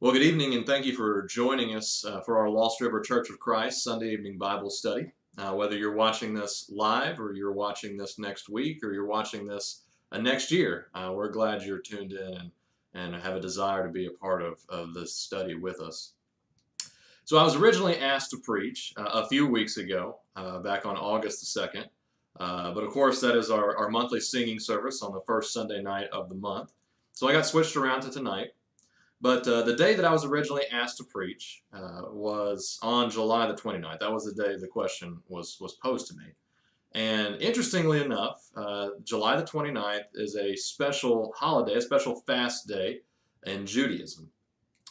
Well, good evening, and thank you for joining us for our Lost River Church of Christ Sunday evening Bible study. Whether you're watching this live, or you're watching this next week, or you're watching this next year, we're glad you're tuned in and have a desire to be a part of this study with us. So, I was originally asked to preach a few weeks ago, back on August the 2nd. But of course, that is our monthly singing service on the first Sunday night of the month. So, I got switched around to tonight. But the day that I was originally asked to preach was on July the 29th. That was the day the question was posed to me. And interestingly enough, July the 29th is a special holiday, a special fast day in Judaism.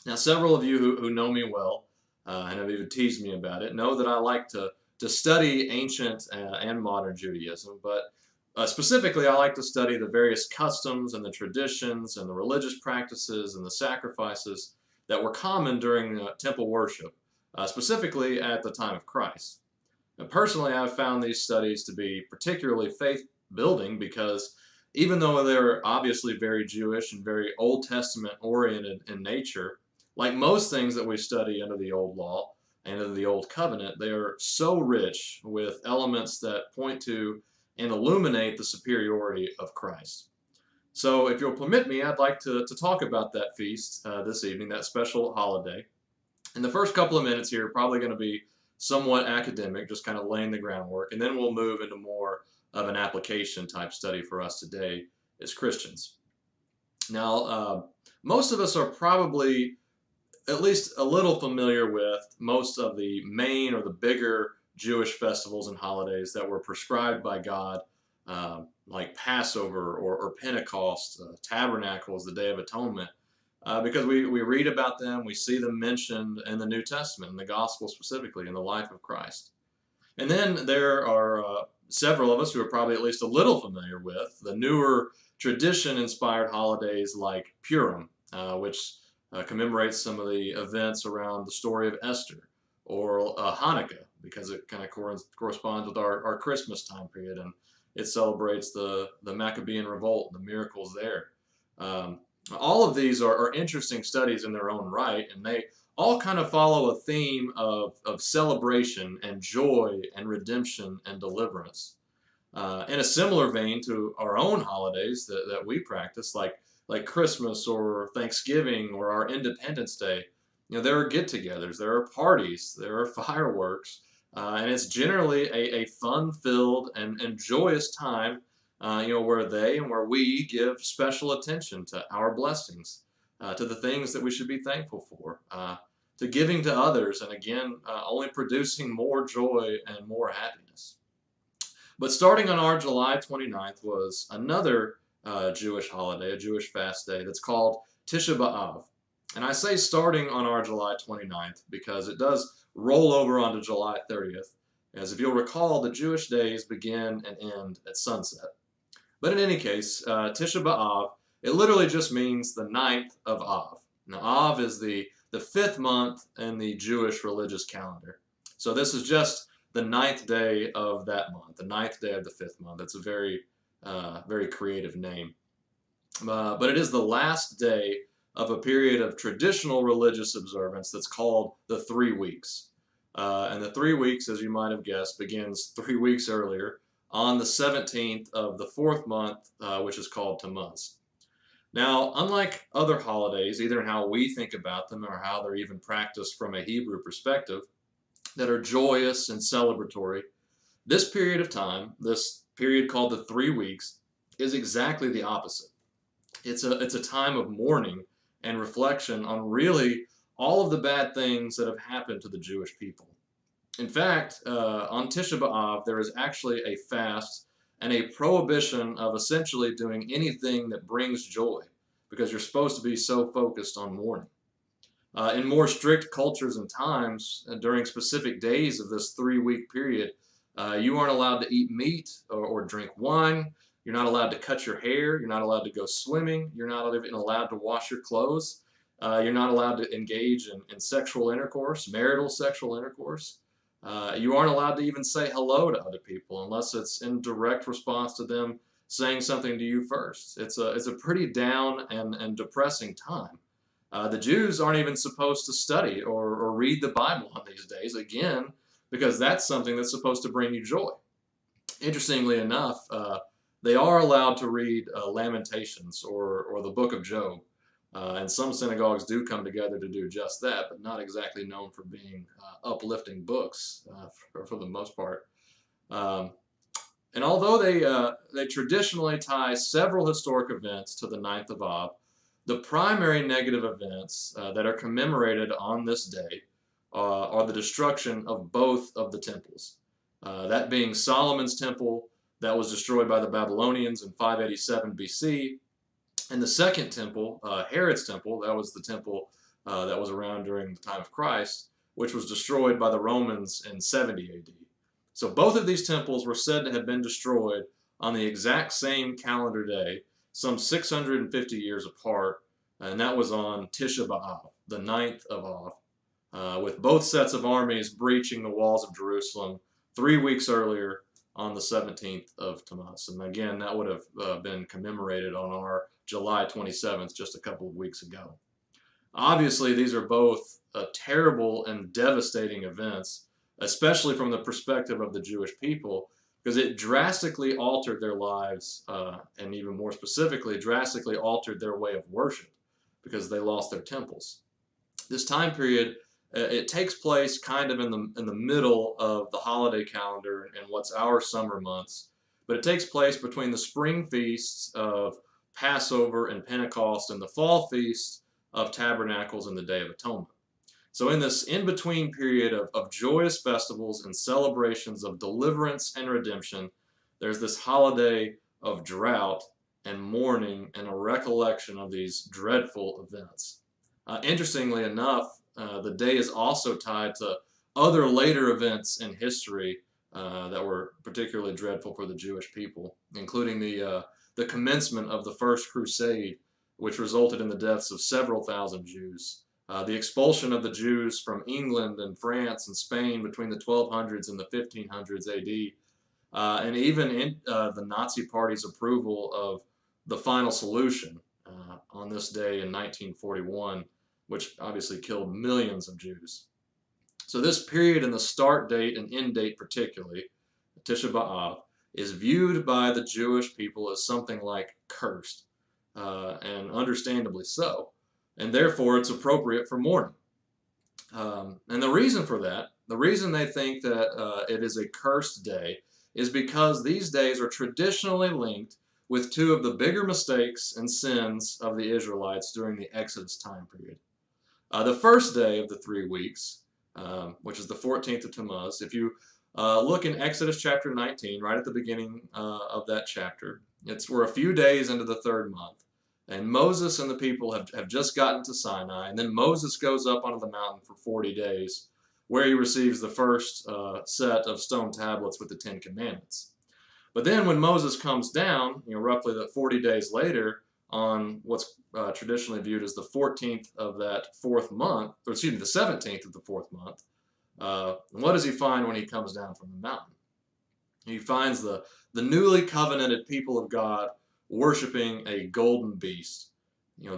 Now, several of you who know me well and have even teased me about it know that I like to study ancient and modern Judaism, but specifically, I like to study the various customs and the traditions and the religious practices and the sacrifices that were common during temple worship, specifically at the time of Christ. And personally, I've found these studies to be particularly faith building because even though they're obviously very Jewish and very Old Testament oriented in nature, like most things that we study under the Old Law and under the Old Covenant, they are so rich with elements that point to and illuminate the superiority of Christ. So, if you'll permit me, I'd like to talk about that feast this evening, that special holiday. And the first couple of minutes here are probably going to be somewhat academic, just kind of laying the groundwork, and then we'll move into more of an application type study for us today as Christians. Now, most of us are probably at least a little familiar with most of the main or the bigger Jewish festivals and holidays that were prescribed by God, like Passover or Pentecost, Tabernacles, the Day of Atonement, because we read about them, we see them mentioned in the New Testament, in the Gospel specifically, in the life of Christ. And then there are several of us who are probably at least a little familiar with the newer tradition-inspired holidays like Purim, which commemorates some of the events around the story of Esther, or Hanukkah, because it kind of corresponds with our Christmas time period, and it celebrates the Maccabean revolt and the miracles there. All of these are interesting studies in their own right, and they all kind of follow a theme of celebration and joy and redemption and deliverance. In a similar vein to our own holidays that we practice, like Christmas or Thanksgiving or our Independence Day. There are get-togethers, there are parties, there are fireworks, and it's generally a fun-filled and joyous time, where they and where we give special attention to our blessings, to the things that we should be thankful for, to giving to others, and again, only producing more joy and more happiness. But starting on our July 29th was another Jewish holiday, a Jewish fast day that's called Tisha B'Av. And I say starting on our July 29th because it does roll over onto July 30th, as if you'll recall, the Jewish days begin and end at sunset. But in any case, Tisha B'Av, it literally just means the ninth of Av. Now, Av is the fifth month in the Jewish religious calendar. So this is just the ninth day of that month, the ninth day of the fifth month. It's a very creative name. But it is the last day of a period of traditional religious observance that's called the 3 weeks. And the 3 weeks, as you might have guessed, begins 3 weeks earlier on the 17th of the fourth month, which is called Tammuz. Now, unlike other holidays, either in how we think about them or how they're even practiced from a Hebrew perspective, that are joyous and celebratory, this period of time, this period called the 3 weeks, is exactly the opposite. It's a time of mourning and reflection on really all of the bad things that have happened to the Jewish people. In fact, on Tisha B'Av, there is actually a fast and a prohibition of essentially doing anything that brings joy, because you're supposed to be so focused on mourning. In more strict cultures and times, during specific days of this 3-week period, you aren't allowed to eat meat or drink wine. You're not allowed to cut your hair. You're not allowed to go swimming. You're not even allowed to wash your clothes. You're not allowed to engage in sexual intercourse, marital sexual intercourse. You aren't allowed to even say hello to other people unless it's in direct response to them saying something to you first. It's a pretty down and depressing time. The Jews aren't even supposed to study or read the Bible on these days, again, because that's something that's supposed to bring you joy. Interestingly enough, they are allowed to read Lamentations or the book of Job. And some synagogues do come together to do just that, but not exactly known for being uplifting books for the most part. Um, and although they traditionally tie several historic events to the 9th of Av, the primary negative events that are commemorated on this day are the destruction of both of the temples. That being Solomon's temple that was destroyed by the Babylonians in 587 BC, and the second temple, Herod's temple, that was the temple that was around during the time of Christ, which was destroyed by the Romans in 70 AD. So both of these temples were said to have been destroyed on the exact same calendar day, some 650 years apart, and that was on Tisha B'Av, the 9th of Av, with both sets of armies breaching the walls of Jerusalem 3 weeks earlier on the 17th of Tammuz. And again, that would have been commemorated on our July 27th, just a couple of weeks ago. Obviously, these are both terrible and devastating events, especially from the perspective of the Jewish people, because it drastically altered their lives, and even more specifically, drastically altered their way of worship, because they lost their temples. This time period, it takes place kind of in the middle of the holiday calendar and what's our summer months, but it takes place between the spring feasts of Passover and Pentecost and the fall feast of Tabernacles and the Day of Atonement. So in this in-between period of joyous festivals and celebrations of deliverance and redemption, there's this holiday of drought and mourning and a recollection of these dreadful events. Interestingly enough, the day is also tied to other later events in history that were particularly dreadful for the Jewish people, including the commencement of the First Crusade, which resulted in the deaths of several thousand Jews, the expulsion of the Jews from England and France and Spain between the 1200s and the 1500s AD, and even in, the Nazi Party's approval of the final solution on this day in 1941, which obviously killed millions of Jews. So this period and the start date and end date particularly, Tisha B'Av, is viewed by the Jewish people as something like cursed, and understandably so, and therefore it's appropriate for mourning. And the reason for that, the reason they think that it is a cursed day, is because these days are traditionally linked with two of the bigger mistakes and sins of the Israelites during the Exodus time period. The first day of the 3 weeks, which is the 14th of Tammuz, if you look in Exodus chapter 19, right at the beginning of that chapter, we're a few days into the 3rd month, and Moses and the people have just gotten to Sinai, and then Moses goes up onto the mountain for 40 days, where he receives the first set of stone tablets with the 10 Commandments. But then when Moses comes down, roughly 40 days later, on what's traditionally viewed as the 14th of that 4th month, or excuse me, the 17th of the 4th month, what does he find when he comes down from the mountain? He finds the newly covenanted people of God worshiping a golden beast.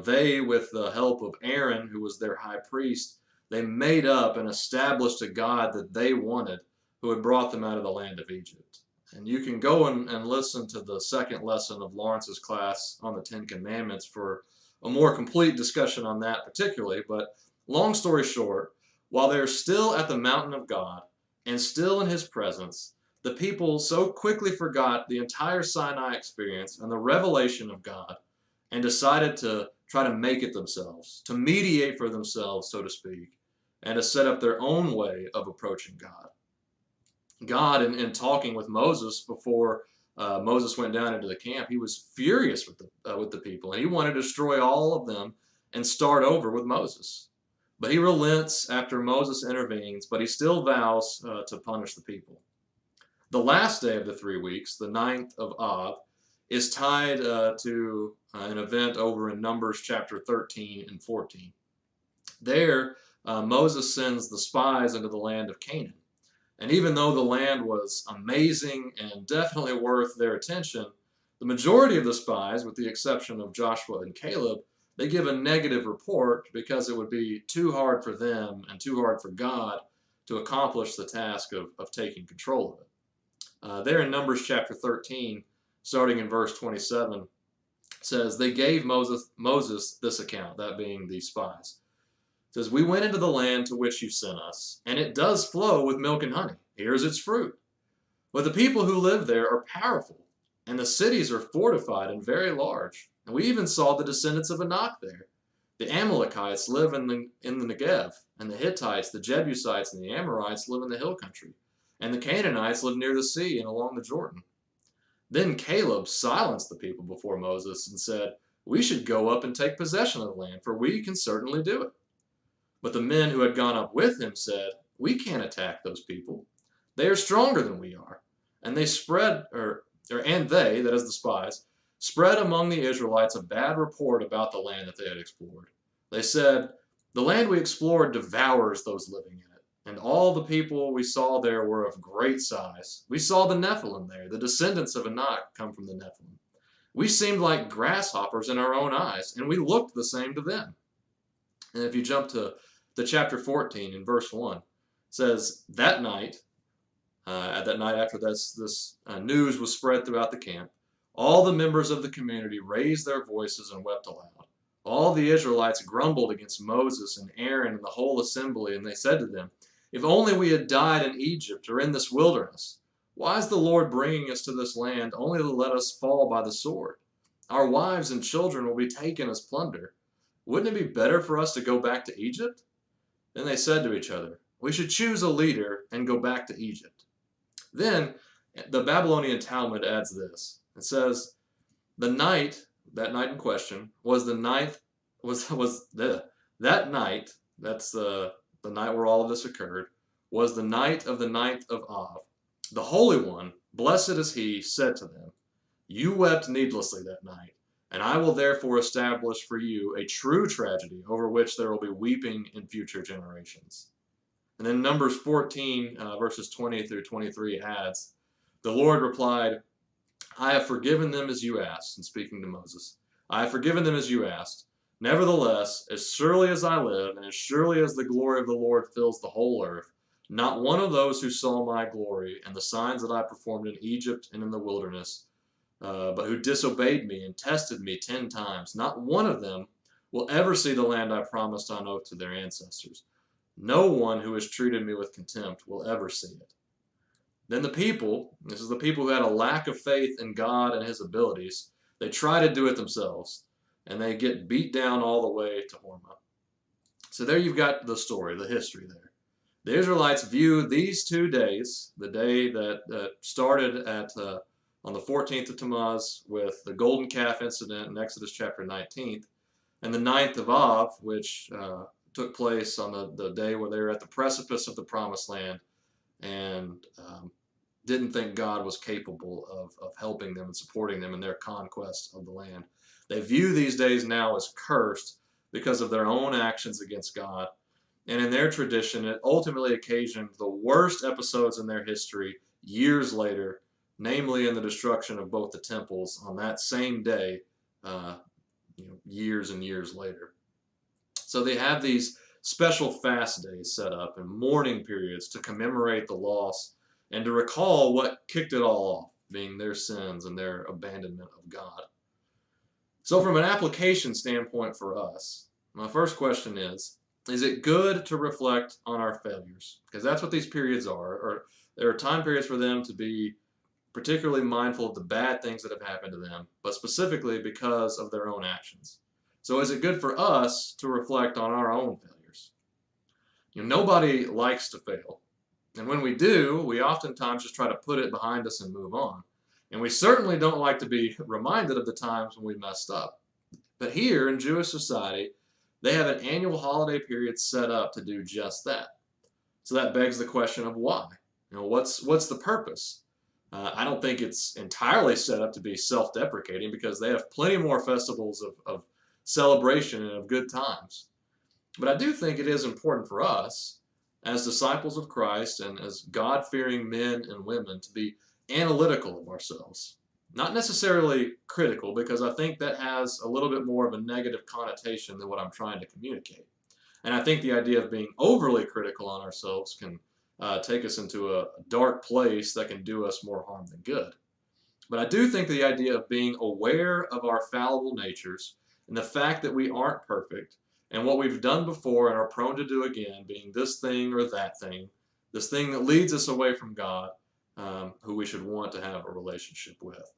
They, with the help of Aaron, who was their high priest, they made up and established a God that they wanted, who had brought them out of the land of Egypt. And you can go and listen to the second lesson of Lawrence's class on the 10 Commandments for a more complete discussion on that particularly. But long story short, while they're still at the mountain of God and still in his presence, the people so quickly forgot the entire Sinai experience and the revelation of God and decided to try to make it themselves, to mediate for themselves, so to speak, and to set up their own way of approaching God. God, in talking with Moses before Moses went down into the camp, he was furious with the people, and he wanted to destroy all of them and start over with Moses. But he relents after Moses intervenes, but he still vows to punish the people. The last day of the 3 weeks, the 9th of Av, is tied to an event over in Numbers chapter 13 and 14. There, Moses sends the spies into the land of Canaan. And even though the land was amazing and definitely worth their attention, the majority of the spies, with the exception of Joshua and Caleb, they give a negative report because it would be too hard for them and too hard for God to accomplish the task of taking control of it. There in Numbers chapter 13, starting in verse 27, says, they gave Moses this account, that being the spies. It says, we went into the land to which you sent us, and it does flow with milk and honey. Here is its fruit. But the people who live there are powerful, and the cities are fortified and very large. And we even saw the descendants of Anak there. The Amalekites live in the Negev, and the Hittites, the Jebusites, and the Amorites live in the hill country. And the Canaanites live near the sea and along the Jordan. Then Caleb silenced the people before Moses and said, we should go up and take possession of the land, for we can certainly do it. But the men who had gone up with him said, we can't attack those people. They are stronger than we are. And they that is the spies, spread among the Israelites a bad report about the land that they had explored. They said, the land we explored devours those living in it, and all the people we saw there were of great size. We saw the Nephilim there, the descendants of Anak come from the Nephilim. We seemed like grasshoppers in our own eyes, and we looked the same to them. And if you jump to chapter 14 in verse 1, it says, that night after this news was spread throughout the camp, all the members of the community raised their voices and wept aloud. All the Israelites grumbled against Moses and Aaron and the whole assembly, and they said to them, if only we had died in Egypt or in this wilderness. Why is the Lord bringing us to this land only to let us fall by the sword? Our wives and children will be taken as plunder. Wouldn't it be better for us to go back to Egypt? Then they said to each other, we should choose a leader and go back to Egypt. Then the Babylonian Talmud adds this. It says, that night in question, was the ninth, that night, that's the night where all of this occurred, was the night of the 9th of Av. The Holy One, blessed is he, said to them, you wept needlessly that night, and I will therefore establish for you a true tragedy over which there will be weeping in future generations. And then Numbers 14, verses 20 through 23 adds, the Lord replied, I have forgiven them as you asked, and speaking to Moses, I have forgiven them as you asked. Nevertheless, as surely as I live, and as surely as the glory of the Lord fills the whole earth, not one of those who saw my glory and the signs that I performed in Egypt and in the wilderness, but who disobeyed me and tested me 10 times, not one of them will ever see the land I promised on oath to their ancestors. No one who has treated me with contempt will ever see it. Then the people, this is the people who had a lack of faith in God and his abilities, they try to do it themselves, and they get beat down all the way to Hormah. So there you've got the story, the history there. The Israelites view these 2 days, the day that started on the 14th of Tammuz with the golden calf incident in Exodus chapter 19, and the 9th of Av, which took place on the day where they were at the precipice of the promised land and didn't think God was capable of helping them and supporting them in their conquest of the land. They view these days now as cursed because of their own actions against God. And in their tradition, it ultimately occasioned the worst episodes in their history years later, namely in the destruction of both the temples on that same day, years and years later. So they have these special fast days set up and mourning periods to commemorate the loss and to recall what kicked it all off, being their sins and their abandonment of God. So from an application standpoint for us, my first question is it good to reflect on our failures? Because that's what these periods are. Or there are time periods for them to be particularly mindful of the bad things that have happened to them, but specifically because of their own actions. So is it good for us to reflect on our own failures? Nobody likes to fail. And when we do, we oftentimes just try to put it behind us and move on. And we certainly don't like to be reminded of the times when we messed up. But here in Jewish society, they have an annual holiday period set up to do just that. So that begs the question of why. What's the purpose? I don't think it's entirely set up to be self-deprecating, because they have plenty more festivals of celebration and of good times. But I do think it is important for us, as disciples of Christ and as God-fearing men and women, to be analytical of ourselves. Not necessarily critical, because I think that has a little bit more of a negative connotation than what I'm trying to communicate. And I think the idea of being overly critical on ourselves can take us into a dark place that can do us more harm than good. But I do think the idea of being aware of our fallible natures and the fact that we aren't perfect and what we've done before and are prone to do again, being this thing or that thing, this thing that leads us away from God, who we should want to have a relationship with.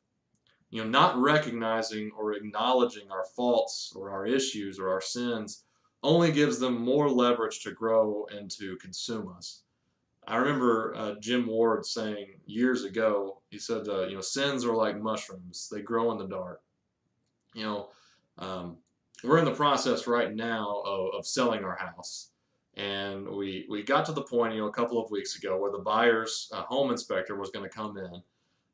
Not recognizing or acknowledging our faults or our issues or our sins only gives them more leverage to grow and to consume us. I remember Jim Ward saying years ago, he said, sins are like mushrooms. They grow in the dark. You know, um, we're in the process right now of selling our house. And we got to the point, a couple of weeks ago where the buyer's home inspector was going to come in.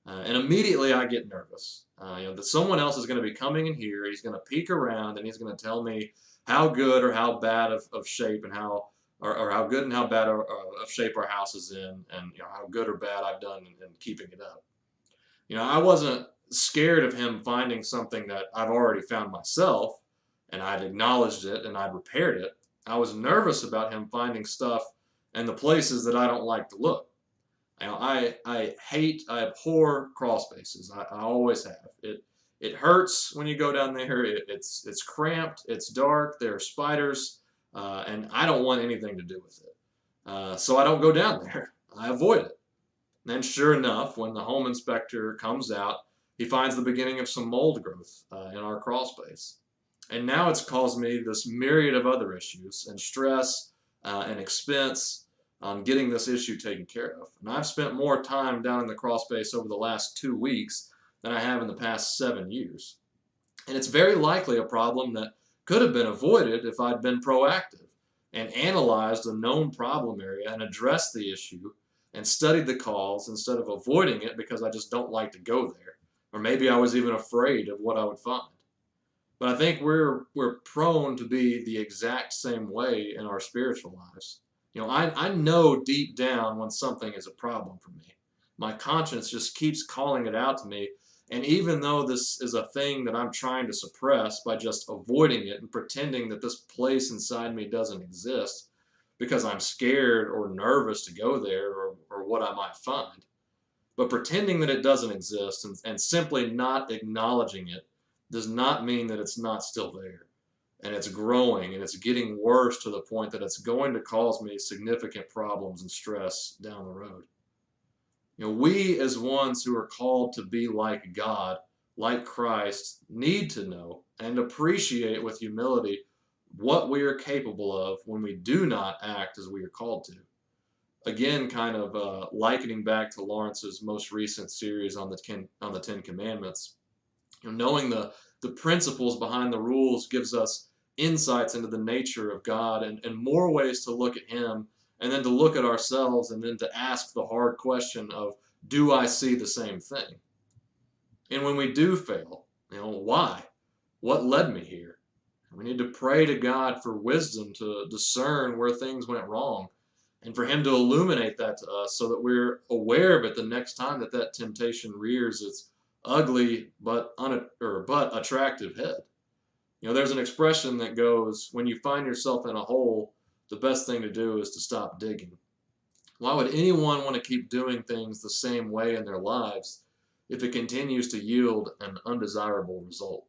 And immediately I get nervous. That someone else is going to be coming in here. He's going to peek around and he's going to tell me how good or how bad of shape and how or how good and how bad of shape our house is in, and how good or bad I've done in keeping it up. I wasn't scared of him finding something that I've already found myself, and I'd acknowledged it and I'd repaired it. I was nervous about him finding stuff in the places that I don't like to look. I abhor crawl spaces. I always have. It hurts when you go down there. It's cramped. It's dark. There are spiders, and I don't want anything to do with it. So I don't go down there. I avoid it. And then, sure enough, when the home inspector comes out, he finds the beginning of some mold growth in our crawl space. And now it's caused me this myriad of other issues and stress and expense on getting this issue taken care of. And I've spent more time down in the crawl space over the last 2 weeks than I have in the past 7 years. And it's very likely a problem that could have been avoided if I'd been proactive and analyzed a known problem area and addressed the issue and studied the cause instead of avoiding it because I just don't like to go there. Or maybe I was even afraid of what I would find. But I think we're prone to be the exact same way in our spiritual lives. I know deep down when something is a problem for me. My conscience just keeps calling it out to me. And even though this is a thing that I'm trying to suppress by just avoiding it and pretending that this place inside me doesn't exist because I'm scared or nervous to go there or what I might find, but pretending that it doesn't exist and simply not acknowledging it does not mean that it's not still there. And it's growing and it's getting worse to the point that it's going to cause me significant problems and stress down the road. We as ones who are called to be like God, like Christ, need to know and appreciate with humility what we are capable of when we do not act as we are called to. Again, kind of likening back to Lawrence's most recent series on the Ten Commandments. Knowing the principles behind the rules gives us insights into the nature of God and more ways to look at Him, and then to look at ourselves and then to ask the hard question of, do I see the same thing? And when we do fail, why? What led me here? We need to pray to God for wisdom to discern where things went wrong and for Him to illuminate that to us so that we're aware of it the next time that temptation rears its ugly but attractive head. There's an expression that goes, when you find yourself in a hole, the best thing to do is to stop digging. Why would anyone want to keep doing things the same way in their lives if it continues to yield an undesirable result?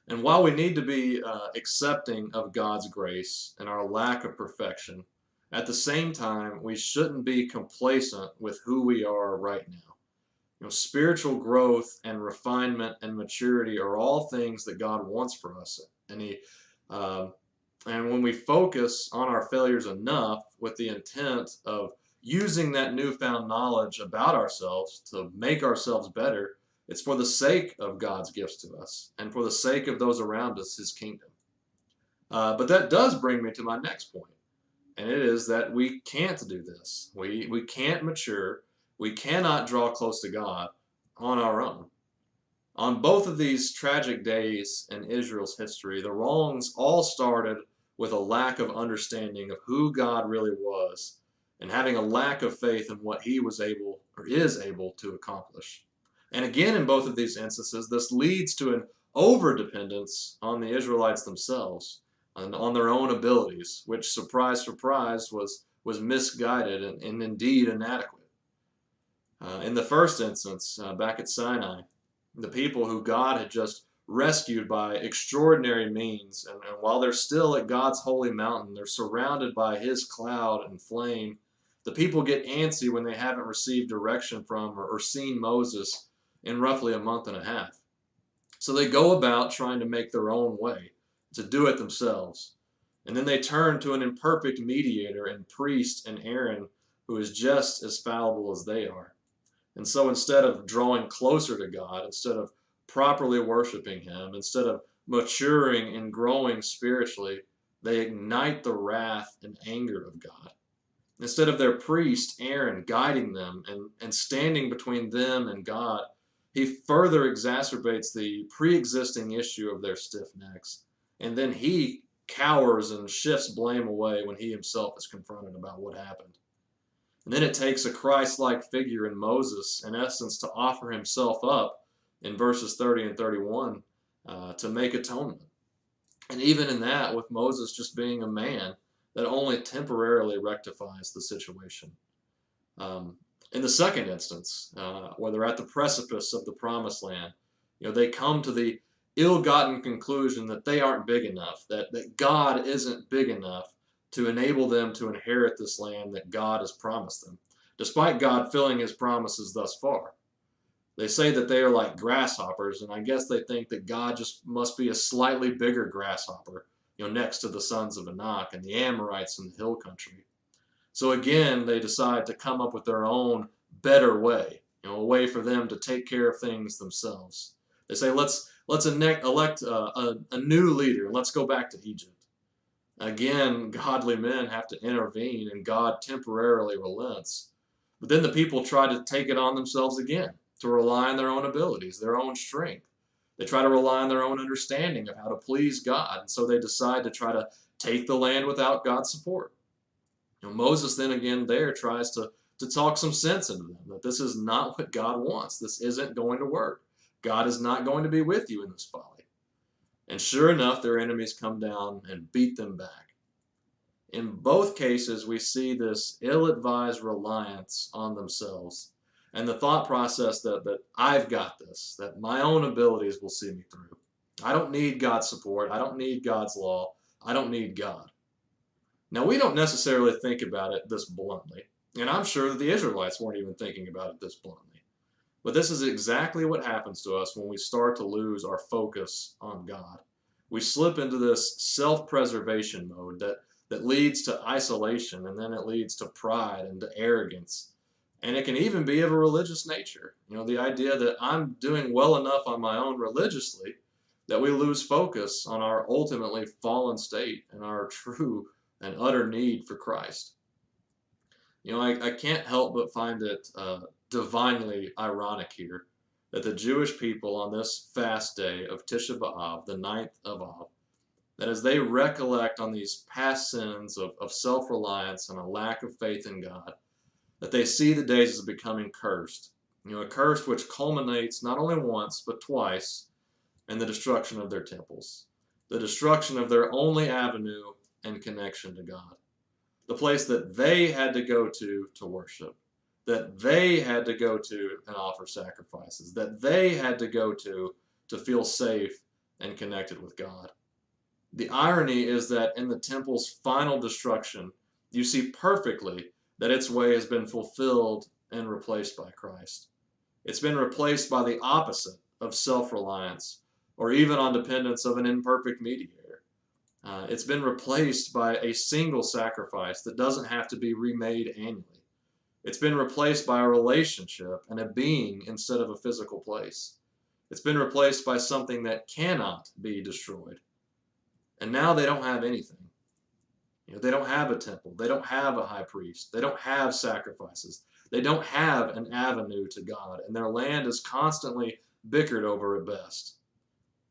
And while we need to be accepting of God's grace and our lack of perfection, at the same time, we shouldn't be complacent with who we are right now. Spiritual growth and refinement and maturity are all things that God wants for us. And when we focus on our failures enough with the intent of using that newfound knowledge about ourselves to make ourselves better, it's for the sake of God's gifts to us and for the sake of those around us, His kingdom. But that does bring me to my next point, and it is that we can't do this. We can't mature. We cannot draw close to God on our own. On both of these tragic days in Israel's history, the wrongs all started with a lack of understanding of who God really was and having a lack of faith in what He was able or is able to accomplish. And again, in both of these instances, this leads to an over-dependence on the Israelites themselves and on their own abilities, which, surprise, surprise, was misguided and indeed inadequate. In the first instance, back at Sinai, the people who God had just rescued by extraordinary means, and while they're still at God's holy mountain, they're surrounded by his cloud and flame. The people get antsy when they haven't received direction from or seen Moses in roughly a month and a half. So they go about trying to make their own way, to do it themselves. And then they turn to an imperfect mediator and priest and Aaron who is just as fallible as they are. And so instead of drawing closer to God, instead of properly worshiping him, instead of maturing and growing spiritually, they ignite the wrath and anger of God. Instead of their priest, Aaron, guiding them and standing between them and God, he further exacerbates the pre-existing issue of their stiff necks. And then he cowers and shifts blame away when he himself is confronted about what happened. And then it takes a Christ-like figure in Moses, in essence, to offer himself up in verses 30 and 31 to make atonement. And even in that, with Moses just being a man, that only temporarily rectifies the situation. In the second instance, where they're at the precipice of the promised land, they come to the ill-gotten conclusion that they aren't big enough, that God isn't big enough to enable them to inherit this land that God has promised them, despite God filling his promises thus far. They say that they are like grasshoppers, and I guess they think that God just must be a slightly bigger grasshopper, next to the sons of Anak and the Amorites in the hill country. So again, they decide to come up with their own better way, a way for them to take care of things themselves. They say, let's elect a new leader. Let's go back to Egypt. Again, godly men have to intervene, and God temporarily relents. But then the people try to take it on themselves again, to rely on their own abilities, their own strength. They try to rely on their own understanding of how to please God, and so they decide to try to take the land without God's support. Moses then again there tries to talk some sense into them, that this is not what God wants. This isn't going to work. God is not going to be with you in this folly. And sure enough, their enemies come down and beat them back. In both cases, we see this ill-advised reliance on themselves and the thought process that I've got this, that my own abilities will see me through. I don't need God's support. I don't need God's law. I don't need God. Now, we don't necessarily think about it this bluntly, and I'm sure that the Israelites weren't even thinking about it this bluntly. But this is exactly what happens to us when we start to lose our focus on God. We slip into this self-preservation mode that leads to isolation, and then it leads to pride and to arrogance. And it can even be of a religious nature. The idea that I'm doing well enough on my own religiously that we lose focus on our ultimately fallen state and our true and utter need for Christ. I can't help but find it divinely ironic here that the Jewish people on this fast day of Tisha B'Av, the 9th of Av, that as they recollect on these past sins of self-reliance and a lack of faith in God, that they see the days as becoming cursed. A curse which culminates not only once, but twice in the destruction of their temples, the destruction of their only avenue and connection to God, the place that they had to go to worship, that they had to go to and offer sacrifices, that they had to go to feel safe and connected with God. The irony is that in the temple's final destruction, you see perfectly that its way has been fulfilled and replaced by Christ. It's been replaced by the opposite of self-reliance or even on dependence of an imperfect mediator. It's been replaced by a single sacrifice that doesn't have to be remade annually. It's been replaced by a relationship and a being instead of a physical place. It's been replaced by something that cannot be destroyed. And now they don't have anything. They don't have a temple. They don't have a high priest. They don't have sacrifices. They don't have an avenue to God. And their land is constantly bickered over at best.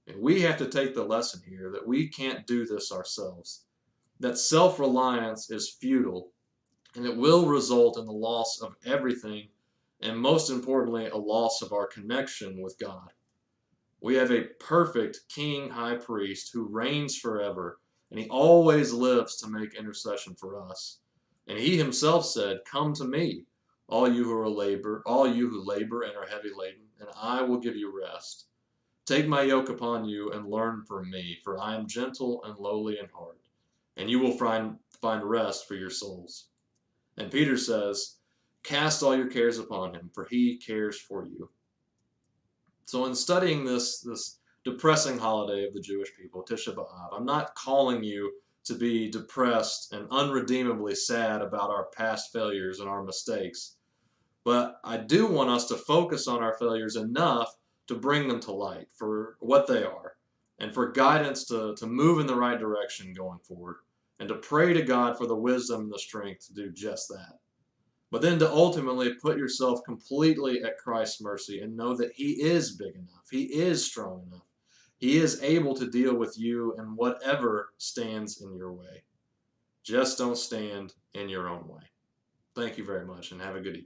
And we have to take the lesson here that we can't do this ourselves, that self-reliance is futile, and it will result in the loss of everything and most importantly, a loss of our connection with God. We have a perfect King High Priest who reigns forever, and he always lives to make intercession for us. And he himself said, "Come to me, all you who labor and are heavy laden, and I will give you rest. Take my yoke upon you and learn from me, for I am gentle and lowly in heart, and you will find rest for your souls." And Peter says, "Cast all your cares upon him, for he cares for you." So in studying this depressing holiday of the Jewish people, Tisha B'Av, I'm not calling you to be depressed and unredeemably sad about our past failures and our mistakes, but I do want us to focus on our failures enough to bring them to light for what they are, and for guidance to move in the right direction going forward, and to pray to God for the wisdom and the strength to do just that. But then to ultimately put yourself completely at Christ's mercy and know that He is big enough, He is strong enough, He is able to deal with you and whatever stands in your way. Just don't stand in your own way. Thank you very much and have a good evening.